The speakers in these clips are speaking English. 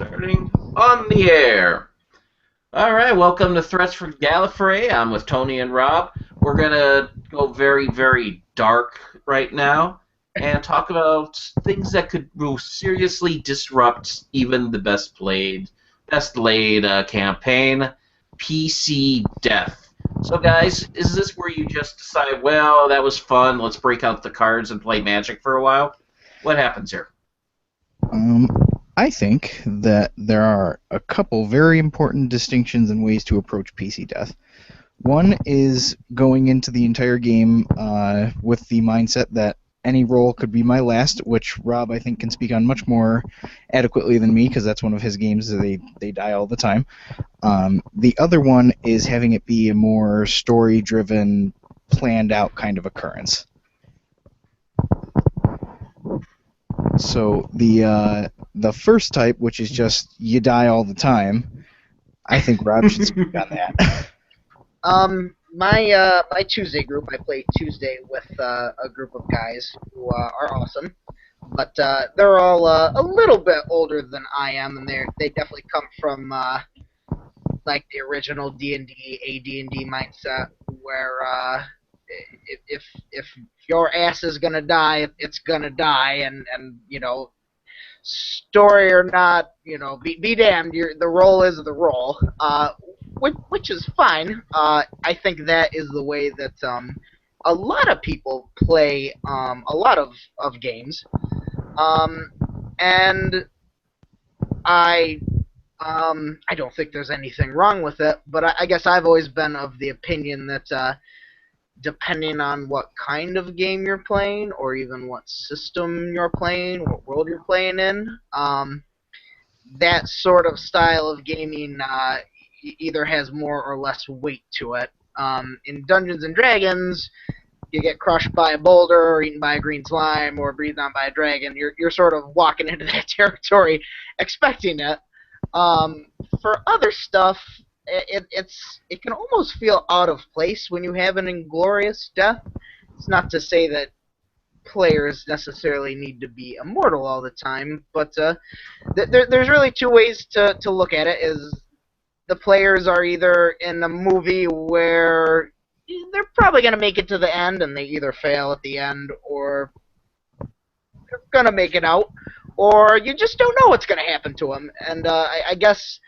Starting on the air. All right, welcome to Threats from Gallifrey. I'm with Tony and Rob. We're gonna go very, very dark right now and talk about things that could seriously disrupt even the best laid campaign, PC death. So, guys, is this where you just decide, well, that was fun, let's break out the cards and play Magic for a while? What happens here? Um, I think that there are a couple very important distinctions and ways to approach PC death. One is going into the entire game with the mindset that any roll could be my last, which Rob, I think, can speak on much more adequately than me, because that's one of his games that they die all the time. The other one is having it be a more story-driven, planned-out kind of occurrence. So the first type, which is just you die all the time, I think Rob should speak on that. My Tuesday group, I play Tuesday with a group of guys who are awesome, but they're all a little bit older than I am, and they definitely come from like the original D&D, AD&D mindset, where if your ass is gonna die, it's gonna die, and story or not, be damned. The role is the role, which is fine. I think that is the way that a lot of people play a lot of games, and I don't think there's anything wrong with it. But I guess I've always been of the opinion that depending on what kind of game you're playing, or even what system you're playing, what world you're playing in, that sort of style of gaming either has more or less weight to it. In Dungeons and Dragons, you get crushed by a boulder, or eaten by a green slime, or breathed on by a dragon. You're sort of walking into that territory expecting it. For other stuff, it can almost feel out of place when you have an inglorious death. It's not to say that players necessarily need to be immortal all the time, but there's really two ways to look at it. Is the players are either in a movie where they're probably going to make it to the end, and they either fail at the end, or they're going to make it out, or you just don't know what's going to happen to them. And I guess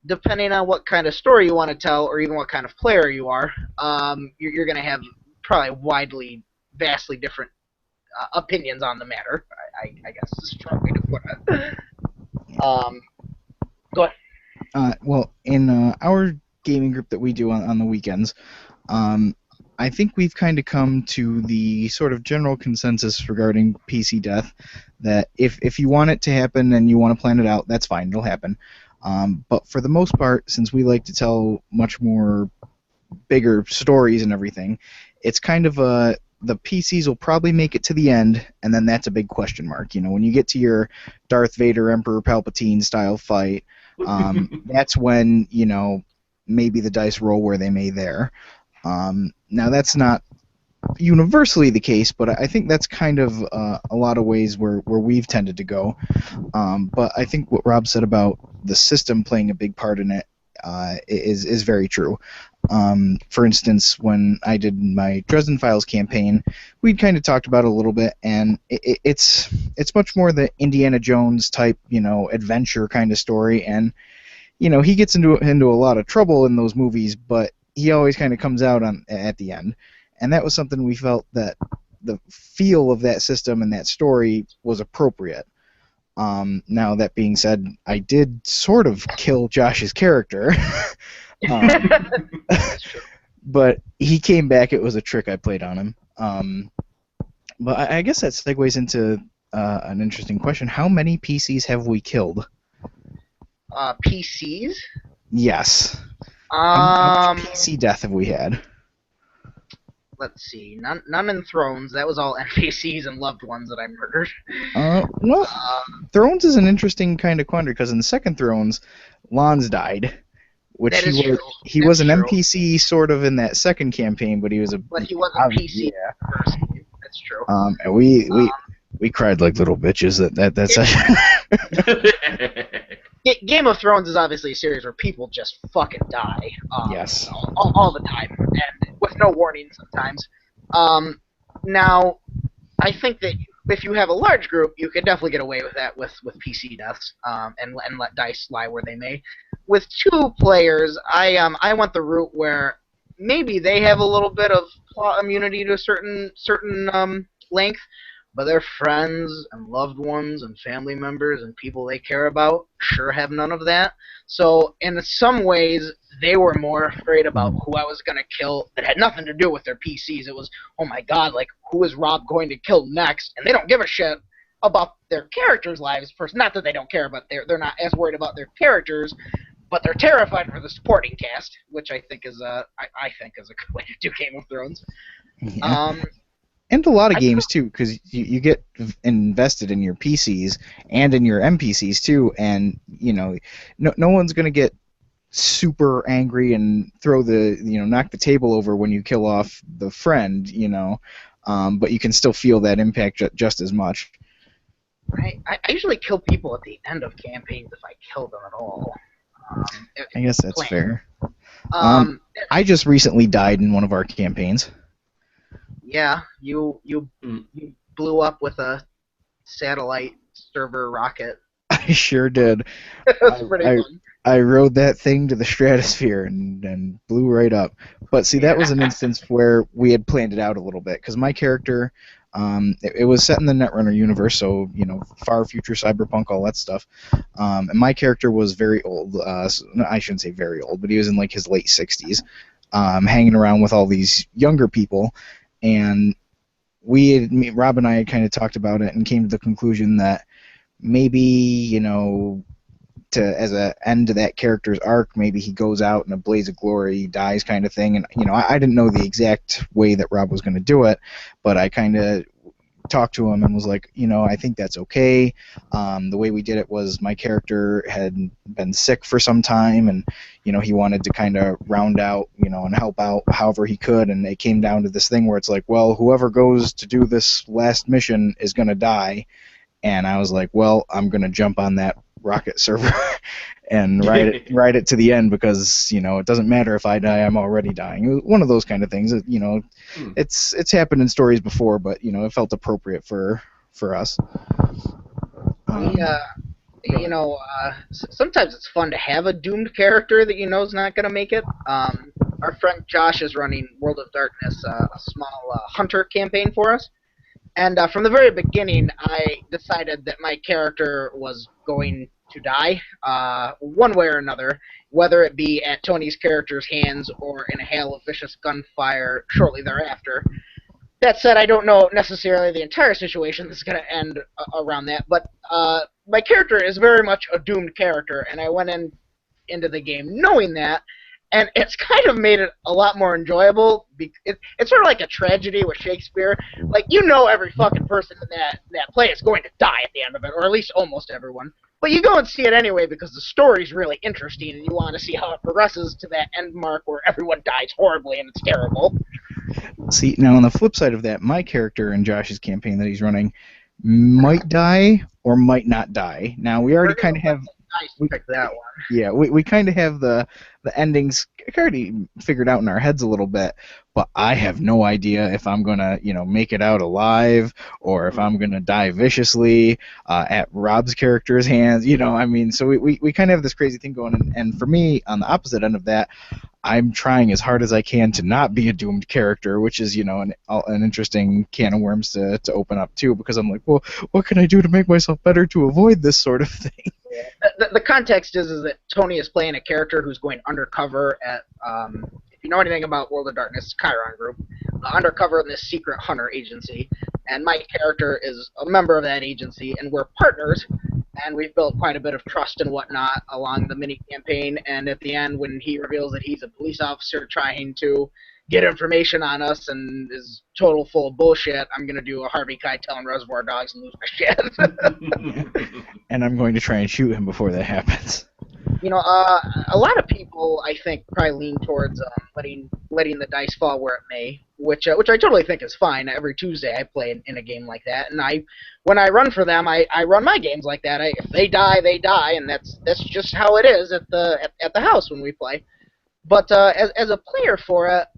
depending on what kind of story you want to tell, or even what kind of player you are, you're going to have probably vastly different opinions on the matter. I guess is a strong way to put it. Go ahead. Well, in our gaming group that we do on the weekends, I think we've kind of come to the sort of general consensus regarding PC death that if you want it to happen and you want to plan it out, that's fine, it'll happen. But for the most part, since we like to tell much more bigger stories and everything, it's kind of the PCs will probably make it to the end, and then that's a big question mark. When you get to your Darth Vader, Emperor Palpatine style fight, that's when, maybe the dice roll where they may there. Now, that's not universally the case, but I think that's kind of a lot of ways where we've tended to go. But I think what Rob said about the system playing a big part in it is very true. For instance, when I did my Dresden Files campaign, we'd kind of talked about it a little bit, and it's much more the Indiana Jones type, adventure kind of story, and he gets into a lot of trouble in those movies, but he always kind of comes out at the end. And that was something we felt that the feel of that system and that story was appropriate. Now, that being said, I did sort of kill Josh's character. But he came back. It was a trick I played on him. But I guess that segues into an interesting question. How many PCs have we killed? PCs? Yes. How much PC death have we had? Let's see. None in Thrones. That was all NPCs and loved ones that I murdered. Well, Thrones is an interesting kind of quandary, because in the second Thrones, Lons died, which he was an NPC sort of in that second campaign, but he was a PC. Yeah. First. That's true. And we cried like little bitches that session. Game of Thrones is obviously a series where people just fucking die. Yes. All the time, and with no warning sometimes. Now, I think that if you have a large group, you could definitely get away with that with PC deaths, and let dice lie where they may. With 2 players, I went the route where maybe they have a little bit of plot immunity to a certain length, but their friends and loved ones and family members and people they care about sure have none of that. So in some ways, they were more afraid about who I was going to kill that had nothing to do with their PCs. It was, oh my god, like, who is Rob going to kill next? And they don't give a shit about their characters' lives first. Not that they don't care, but they're not as worried about their characters, but they're terrified for the supporting cast, which I think is a good way to do Game of Thrones. Yeah. And a lot of games too, because you get invested in your PCs and in your NPCs too, and no one's gonna get super angry and throw knock the table over when you kill off the friend, but you can still feel that impact just as much. I usually kill people at the end of campaigns if I kill them at all. I guess that's fair. I just recently died in one of our campaigns. Yeah, you blew up with a satellite server rocket. I sure did. That's pretty fun. I rode that thing to the stratosphere and blew right up. But see, that was an instance where we had planned it out a little bit, because my character, it was set in the Netrunner universe, so far future cyberpunk, all that stuff. And my character was very old. I shouldn't say very old, but he was in like his late 60s, hanging around with all these younger people. And Rob and I had kind of talked about it and came to the conclusion that maybe, as an end to that character's arc, maybe he goes out in a blaze of glory, dies, kind of thing. And I didn't know the exact way that Rob was going to do it, but I kind of talked to him and was like, I think that's okay. The way we did it was my character had been sick for some time, and he wanted to kind of round out, and help out however he could, and it came down to this thing where it's like, well, whoever goes to do this last mission is going to die. And I was like, well, I'm going to jump on that rocket server and ride it to the end, because it doesn't matter if I die, I'm already dying. It was one of those kind of things. It's happened in stories before, but it felt appropriate for us. Sometimes it's fun to have a doomed character that is not going to make it. Our friend Josh is running World of Darkness, a small hunter campaign for us. And from the very beginning, I decided that my character was going to die, one way or another, whether it be at Tony's character's hands or in a hail of vicious gunfire shortly thereafter. That said, I don't know necessarily the entire situation that's going to end around that, but my character is very much a doomed character, and I went into the game knowing that, and it's kind of made it a lot more enjoyable. It's sort of like a tragedy with Shakespeare. Like, every fucking person in that play is going to die at the end of it, or at least almost everyone. But you go and see it anyway because the story's really interesting, and you want to see how it progresses to that end mark where everyone dies horribly and it's terrible. See, now on the flip side of that, my character in Josh's campaign that he's running might die or might not die. Now, we already kind of have... We picked that one. Yeah, we kind of have the endings already figured out in our heads a little bit, but I have no idea if I'm gonna make it out alive, or if I'm gonna die viciously at Rob's character's hands. So we kind of have this crazy thing going, and for me, on the opposite end of that, I'm trying as hard as I can to not be a doomed character, which is an interesting can of worms to open up too, because I'm like, well, what can I do to make myself better to avoid this sort of thing? The context is that Tony is playing a character who's going undercover at, if you know anything about World of Darkness, Chiron Group, undercover in this secret hunter agency, and my character is a member of that agency, and we're partners, and we've built quite a bit of trust and whatnot along the mini-campaign, and at the end, when he reveals that he's a police officer trying to get information on us and is total full of bullshit, I'm going to do a Harvey Keitel and Reservoir Dogs and lose my shit. And I'm going to try and shoot him before that happens. A lot of people, I think, probably lean towards letting the dice fall where it may. which I totally think is fine. Every Tuesday I play in a game like that, and when I run for them, I run my games like that. If they die, they die, and that's just how it is at the house when we play. But as a player for it,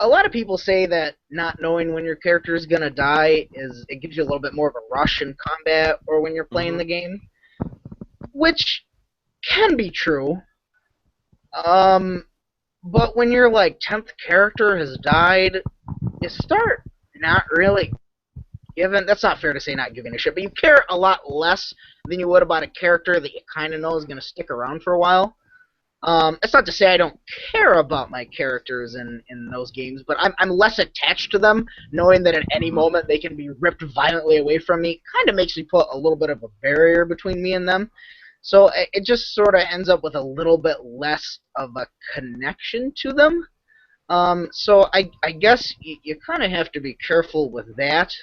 a lot of people say that not knowing when your character is gonna die it gives you a little bit more of a rush in combat or when you're playing the game, which can be true. But when your like 10th character has died, you start not really giving. That's not fair to say not giving a shit, but you care a lot less than you would about a character that you kind of know is gonna stick around for a while. It's not to say I don't care about my characters in those games, but I'm less attached to them, knowing that at any moment they can be ripped violently away from me. Kind of makes me put a little bit of a barrier between me and them. So it just sort of ends up with a little bit less of a connection to them. So I guess you kind of have to be careful with that.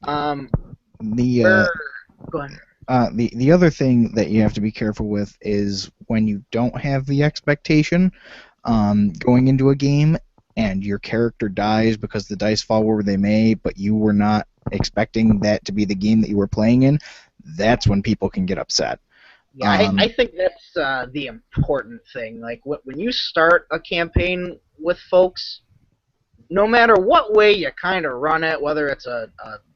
The Go ahead. the other thing that you have to be careful with is when you don't have the expectation going into a game and your character dies because the dice fall where they may, but you were not expecting that to be the game that you were playing in. That's when people can get upset. Yeah, I think that's the important thing. Like when you start a campaign with folks, no matter what way you kind of run it, whether it's a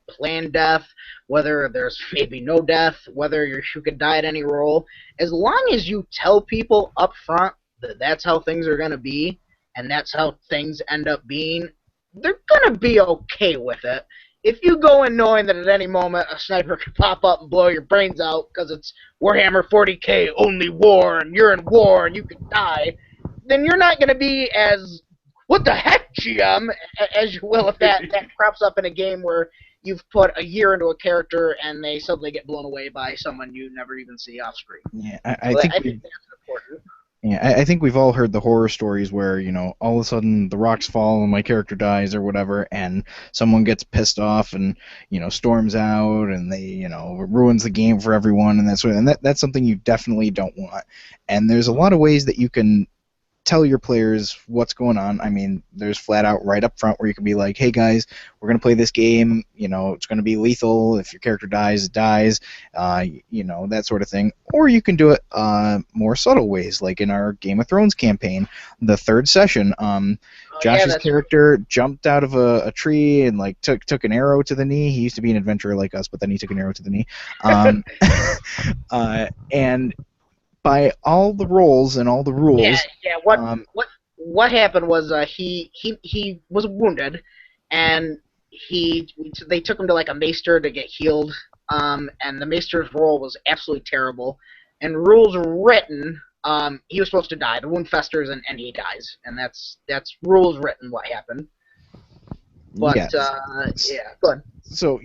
planned death, whether there's maybe no death, whether you could die at any roll, as long as you tell people up front that that's how things are going to be, and that's how things end up being, they're going to be okay with it. If you go in knowing that at any moment a sniper could pop up and blow your brains out because it's Warhammer 40k, only war, and you're in war and you could die, then you're not going to be as, what the heck, GM, as you will if that crops up in a game where you've put a year into a character and they suddenly get blown away by someone you never even see off screen. Yeah, I think that's important. Yeah, I think we've all heard the horror stories where, all of a sudden the rocks fall and my character dies or whatever, and someone gets pissed off and, storms out and they, ruins the game for everyone and that's something you definitely don't want. And there's a lot of ways that you can tell your players what's going on. I mean, there's flat out right up front where you can be like, hey guys, we're going to play this game, it's going to be lethal. If your character dies, it dies, that sort of thing. Or you can do it more subtle ways, like in our Game of Thrones campaign, the third session. Josh's character jumped out of a tree and like took an arrow to the knee. He used to be an adventurer like us, but then he took an arrow to the knee. And by all the rolls and all the rules. Yeah. What happened was he was wounded, and they took him to like a maester to get healed. And the maester's roll was absolutely terrible. And rules written, he was supposed to die. The wound festers and he dies, and that's rules written what happened. But yes. Yeah, go ahead. So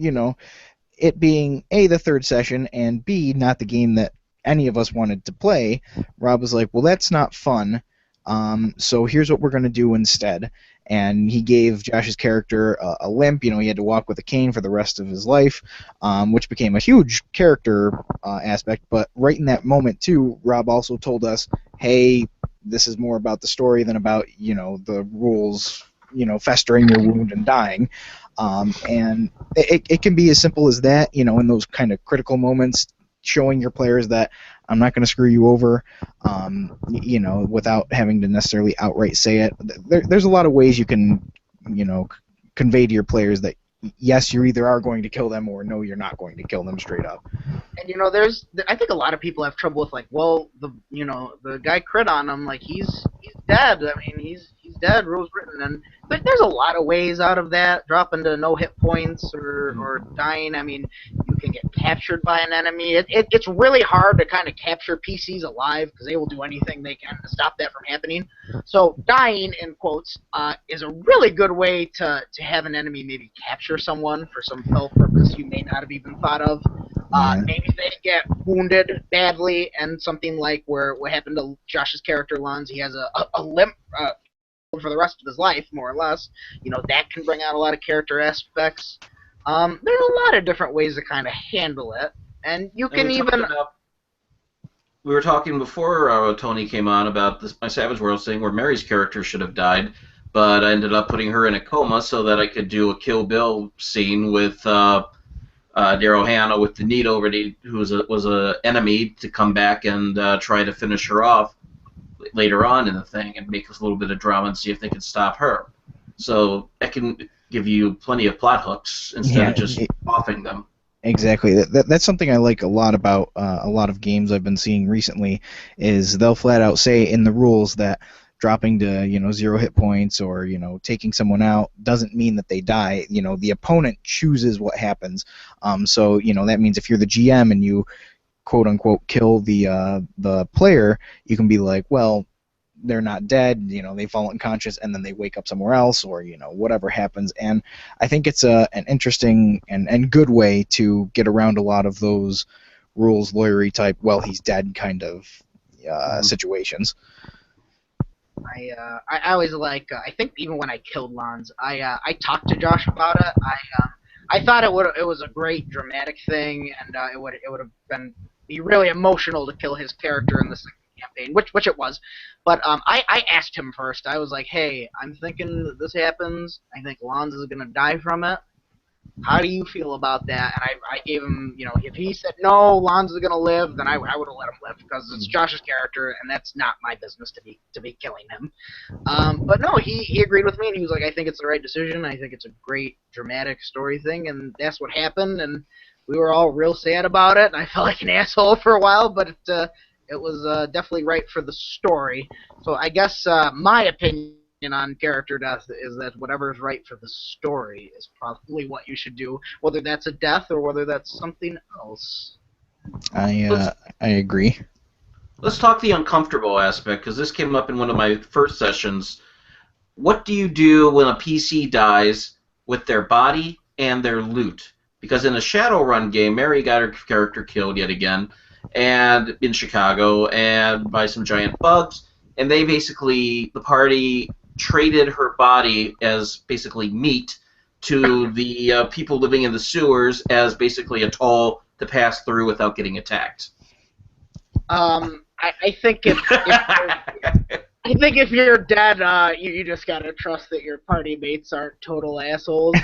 it being A, the third session, and B, not the game that any of us wanted to play, Rob was like, well, that's not fun, so here's what we're going to do instead. And he gave Josh's character a limp. He had to walk with a cane for the rest of his life, which became a huge character aspect. But right in that moment, too, Rob also told us, hey, this is more about the story than about, the rules, festering your wound and dying. And it can be as simple as that, in those kind of critical moments, showing your players that I'm not going to screw you over, without having to necessarily outright say it. There's a lot of ways you can, convey to your players that yes, you either are going to kill them or no, you're not going to kill them straight up. And I think a lot of people have trouble with like, well, the guy crit on him, like he's dead. I mean, he's dead, rules written, but there's a lot of ways out of that, dropping to no hit points or dying. I mean, you can get captured by an enemy. It's really hard to kind of capture PCs alive because they will do anything they can to stop that from happening. So dying, in quotes, is a really good way to have an enemy maybe capture someone for some fell purpose you may not have even thought of. Maybe they get wounded badly, and something like what happened to Josh's character, Lons, he has a limp for the rest of his life, more or less. That can bring out a lot of character aspects. There's a lot of different ways to kind of handle it, and you can even... We were talking before Tony came on about this My Savage Worlds thing where Mary's character should have died, but I ended up putting her in a coma so that I could do a Kill Bill scene with Daryl Hannah with the needle ready, who was a enemy, to come back and try to finish her off later on in the thing and make us a little bit of drama and see if they can stop her. So I can give you plenty of plot hooks instead of just offing them. Exactly. That's something I like a lot about a lot of games I've been seeing recently, is they'll flat out say in the rules that dropping to 0 hit points or taking someone out doesn't mean that they die. The opponent chooses what happens. So that means if you're the GM and you quote unquote kill the player, you can be like, well, they're not dead, they fall unconscious and then they wake up somewhere else, or whatever happens. And I think it's an interesting and good way to get around a lot of those rules lawyery type, well, he's dead kind of situations. I always like. I think even when I killed Lons, I talked to Josh about it. I thought it was a great dramatic thing, and it would have be really emotional to kill his character in the second campaign, which it was. But I asked him first. I was like, hey, I'm thinking that this happens. I think Lons is gonna die from it. How do you feel about that? And I gave him, if he said no, Lons is gonna live, then I would have let him live, because it's Josh's character, and that's not my business to be killing him. But no, he agreed with me, and he was like, I think it's the right decision. I think it's a great dramatic story thing, and that's what happened. And we were all real sad about it, and I felt like an asshole for a while, but it was definitely right for the story. So I guess my opinion on character death is that whatever is right for the story is probably what you should do, whether that's a death or whether that's something else. I agree. Let's talk the uncomfortable aspect, because this came up in one of my first sessions. What do you do when a PC dies with their body and their loot? Because in a Shadowrun game, Mary got her character killed yet again, and in Chicago, and by some giant bugs, and the party traded her body as basically meat to the people living in the sewers as basically a toll to pass through without getting attacked. I think if you're dead, you just gotta trust that your party mates aren't total assholes.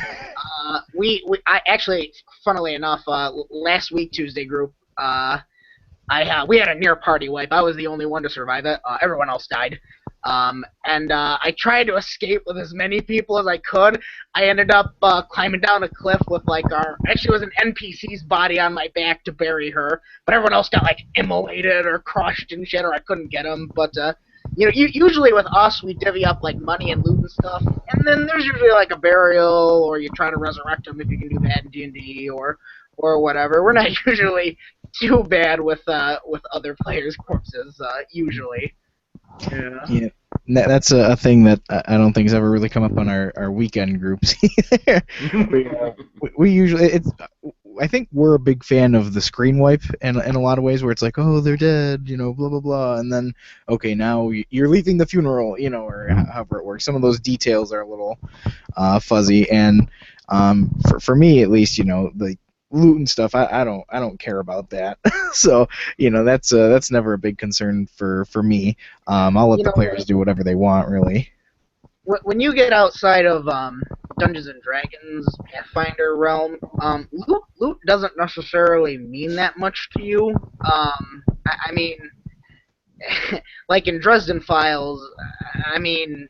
I actually, funnily enough, last week Tuesday group, we had a near party wipe. I was the only one to survive it. Everyone else died. And I tried to escape with as many people as I could. I ended up climbing down a cliff with actually it was an NPC's body on my back to bury her, but everyone else got immolated or crushed and shit, or I couldn't get them. But usually with us, we divvy up money and loot and stuff, and then there's usually a burial, or you try to resurrect them if you can do that in D&D or whatever. We're not usually too bad with other players' corpses usually. Yeah, that's a thing that I don't think has ever really come up on our weekend groups either. we usually I think we're a big fan of the screen wipe in a lot of ways, where it's like, oh, they're dead, blah blah blah, and then okay, now you're leaving the funeral, or however it works. Some of those details are a little fuzzy, and for me at least, the loot and stuff, I don't care about that. So that's never a big concern for me. I'll let the players do whatever they want, really. When you get outside of Dungeons and Dragons Pathfinder realm, loot doesn't necessarily mean that much to you. I mean, like in Dresden Files, I mean,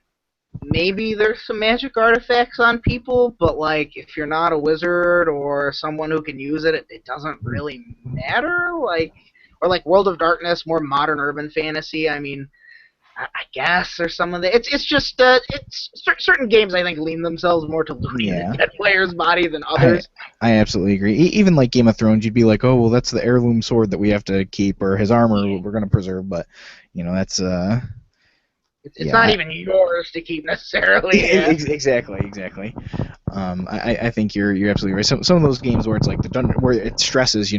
maybe there's some magic artifacts on people, but if you're not a wizard or someone who can use it, it doesn't really matter. Or World of Darkness, more modern urban fantasy. I mean, I guess there's some of the. It's just certain games I think lean themselves more to looting the dead player's body than others. I absolutely agree. Even like Game of Thrones, you'd be like, oh well, that's the heirloom sword that we have to keep, or his armor we're going to preserve, but that's It's not even yours to keep necessarily. Yeah. Exactly. I think you're absolutely right. Some of those games where it's like the dungeon, where it stresses,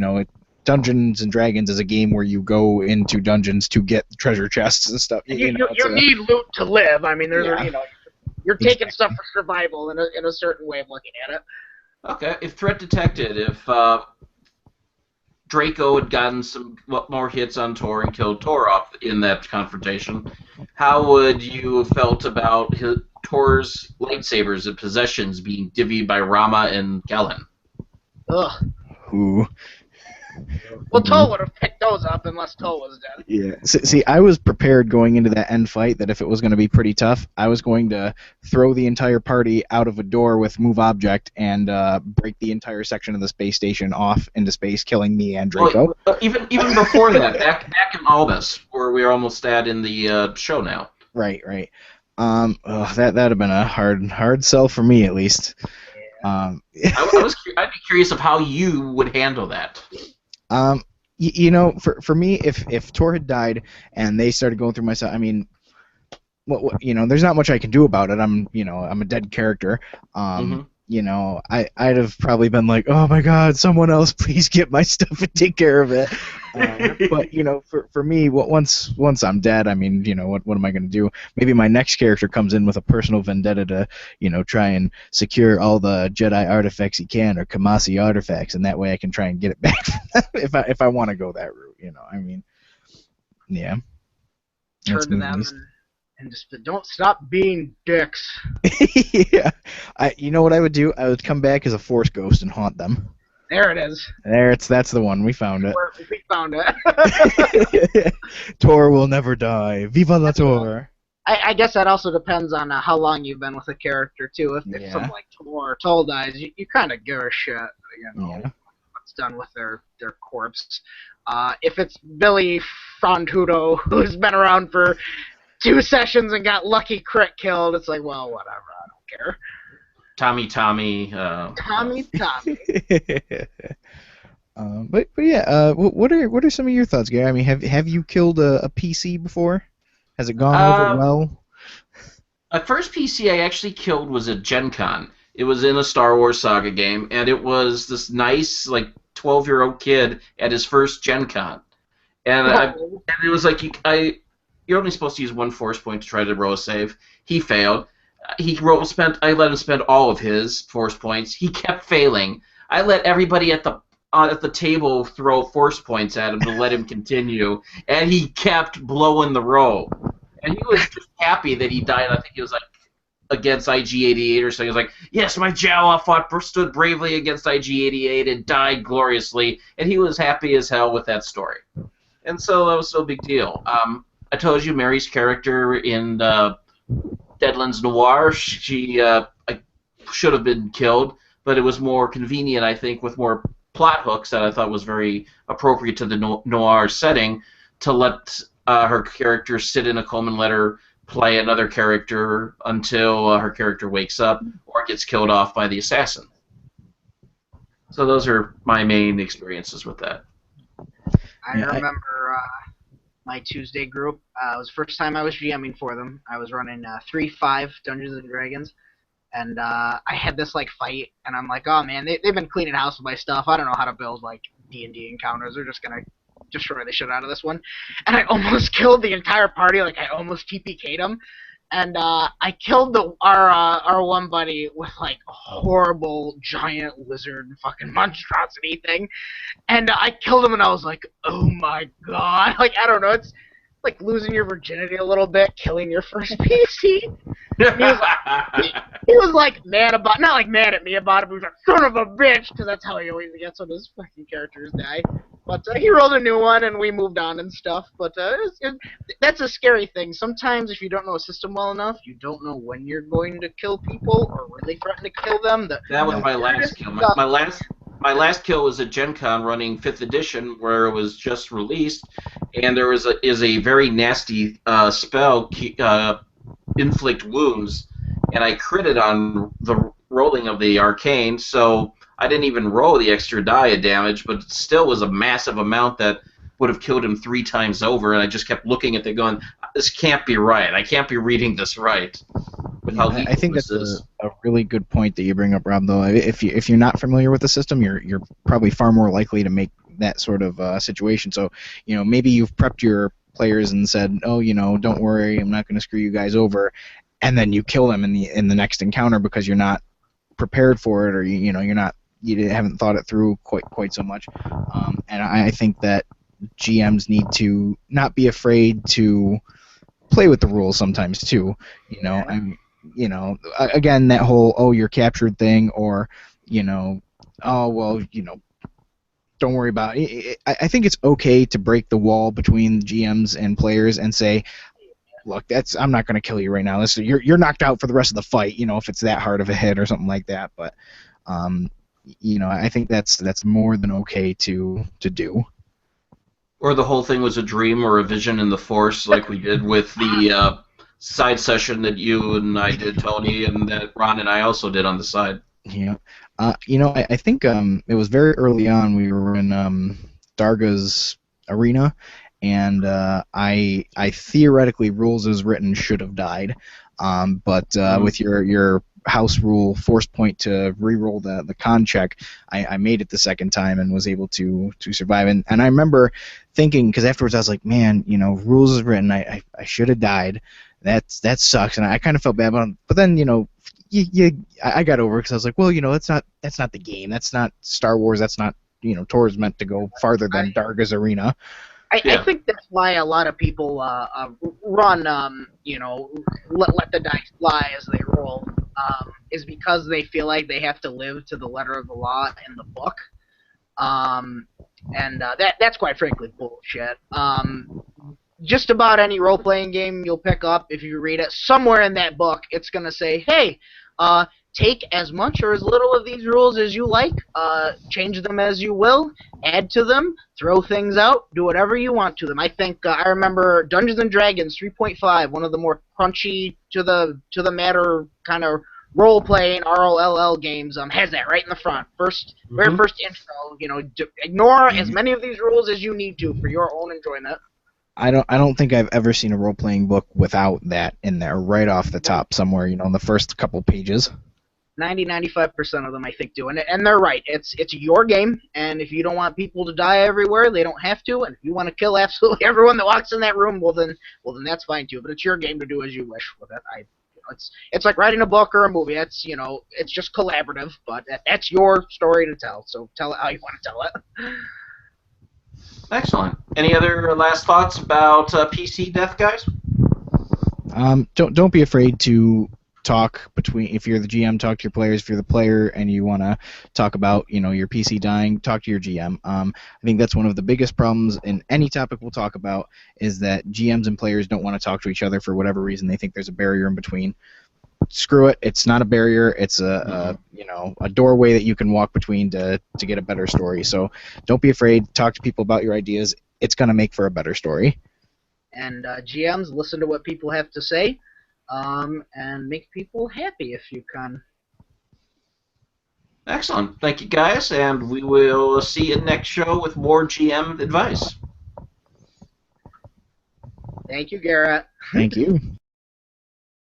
Dungeons and Dragons is a game where you go into dungeons to get treasure chests and stuff. You need loot to live. I mean, you're taking stuff for survival in a certain way of looking at it. Okay, if threat detected, if Draco had gotten some more hits on Tor and killed Tor off in that confrontation, how would you have felt about Tor's lightsabers and possessions being divvied by Rama and Kellen. Ugh. Ooh. Well, Toll would have picked those up unless Toll was dead. Yeah. See, I was prepared going into that end fight that if it was going to be pretty tough, I was going to throw the entire party out of a door with move object and break the entire section of the space station off into space, killing me and Draco. Well, even before that, back in Albus, where we're almost at in the show now. Right. That'd have been a hard sell for me at least. I'd be curious of how you would handle that. For me, if Tor had died and they started going through my stuff, I mean, there's not much I can do about it. I'm a dead character. I'd have probably been like, oh my God, someone else, please get my stuff and take care of it. But for me, once I'm dead, I mean, what am I going to do? Maybe my next character comes in with a personal vendetta to, try and secure all the Jedi artifacts he can, or Kamasi artifacts, and that way I can try and get it back from them if I want to go that route. I mean, yeah. Turn to them and just don't stop being dicks. Yeah. You know what I would do? I would come back as a Force ghost and haunt them. There it is. That's the one. We found it. We found it. Tor will never die. Viva la Tor. I guess that also depends on how long you've been with a character, too. If someone like Tor or Toll dies, you kind of give a shit, what's done with their corpse. If it's Billy Frontudo, who's been around for 2 sessions and got lucky crit killed, it's like, well, whatever, I don't care. Tommy. But yeah, what are some of your thoughts, Gary? I mean, have you killed a PC before? Has it gone over well? My first PC I actually killed was at Gen Con. It was in a Star Wars Saga game, and it was this nice, 12-year-old kid at his first Gen Con. And it was like, you're only supposed to use 1 force point to try to roll a save. He failed. I let him spend all of his force points. He kept failing. I let everybody at the table throw force points at him to let him continue, and he kept blowing the roll. And he was just happy that he died. I think he was against IG-88 or something. He was like, yes, my Jawa stood bravely against IG-88 and died gloriously, and he was happy as hell with that story. And so that was no big deal. I told you Mary's character in Deadlands Noir, she should have been killed, but it was more convenient, I think, with more plot hooks that I thought was very appropriate to the noir setting, to let her character sit in a coma and let her play another character until her character wakes up or gets killed off by the assassin. So those are my main experiences with that. I remember my Tuesday group. It was the first time I was GMing for them. I was running 3.5 Dungeons & Dragons. And I had this fight, and I'm like, oh man, they've been cleaning house with my stuff. I don't know how to build D&D encounters. They're just gonna destroy the shit out of this one. And I almost killed the entire party. I almost TPK'd them. And I killed our one buddy with a horrible giant lizard fucking monstrosity thing. And I killed him, and I was like, oh my God. I don't know. It's like losing your virginity a little bit, killing your first PC. He was mad about, not mad at me about it, but he was like, son of a bitch, because that's how he always gets when his fucking characters die. But he rolled a new one, and we moved on and stuff. But that's a scary thing. Sometimes if you don't know a system well enough, you don't know when you're going to kill people or really threaten to kill them. That was my last kill. My last kill was at Gen Con running 5th edition, where it was just released, and there is a very nasty spell, inflict wounds, and I critted on the rolling of the arcane, so I didn't even roll the extra die of damage, but it still was a massive amount that would have killed him 3 times over, and I just kept looking at it going, this can't be right. I can't be reading this right. I think that's a really good point that you bring up, Rob, though. If you're not familiar with the system, you're probably far more likely to make that sort of situation. So, maybe you've prepped your players and said, oh, don't worry, I'm not going to screw you guys over, and then you kill them in the next encounter because you're not prepared for it, or you haven't thought it through quite so much. And I think that GMs need to not be afraid to play with the rules sometimes too. again, that whole, oh, you're captured thing, or, oh, well, don't worry about it. I think it's okay to break the wall between GMs and players and say, look, I'm not going to kill you right now. You're knocked out for the rest of the fight, if it's that hard of a hit or something like that. But, I think that's more than okay to do. Or the whole thing was a dream or a vision in the Force, like we did with the side session that you and I did, Tony, and that Ron and I also did on the side. Yeah. I think it was very early on. We were in Darga's arena, and I theoretically, rules as written, should have died. But with your house rule force point to re-roll the con check, I made it the second time and was able to survive. And I remember thinking, because afterwards I was like, man, rules as written, I should have died. That sucks, and I kind of felt bad about it. But then, I got over it because I was like, well, that's not the game. That's not Star Wars. That's not, Tor's meant to go farther than Darga's arena. I think that's why a lot of people run, let the dice fly as they roll, is because they feel like they have to live to the letter of the law in the book. That's quite frankly bullshit. Just about any role-playing game you'll pick up, if you read it, somewhere in that book, it's going to say, hey, take as much or as little of these rules as you like, change them as you will, add to them, throw things out, do whatever you want to them. I think, I remember Dungeons & Dragons 3.5, one of the more crunchy, to the matter kind of role-playing ROLL games, has that right in the front. Very first intro, ignore as many of these rules as you need to for your own enjoyment. I don't think I've ever seen a role-playing book without that in there right off the top somewhere, in the first couple pages. 95% of them, I think, do. And they're right. It's your game, and if you don't want people to die everywhere, they don't have to. And if you want to kill absolutely everyone that walks in that room, well then that's fine too. But it's your game to do as you wish with it. It's like writing a book or a movie. It's just collaborative, but that's your story to tell. So tell it how you want to tell it. Excellent. Any other last thoughts about PC death, guys? Don't be afraid to talk between. If you're the GM, talk to your players. If you're the player and you want to talk about your PC dying, talk to your GM. I think that's one of the biggest problems in any topic we'll talk about, is that GMs and players don't want to talk to each other for whatever reason. They think there's a barrier in between. Screw it. It's not a barrier. It's a doorway that you can walk between to get a better story. So don't be afraid. Talk to people about your ideas. It's going to make for a better story. And GMs, listen to what people have to say, and make people happy if you can. Excellent. Thank you, guys, and we will see you next show with more GM advice. Thank you, Garrett. Thank you.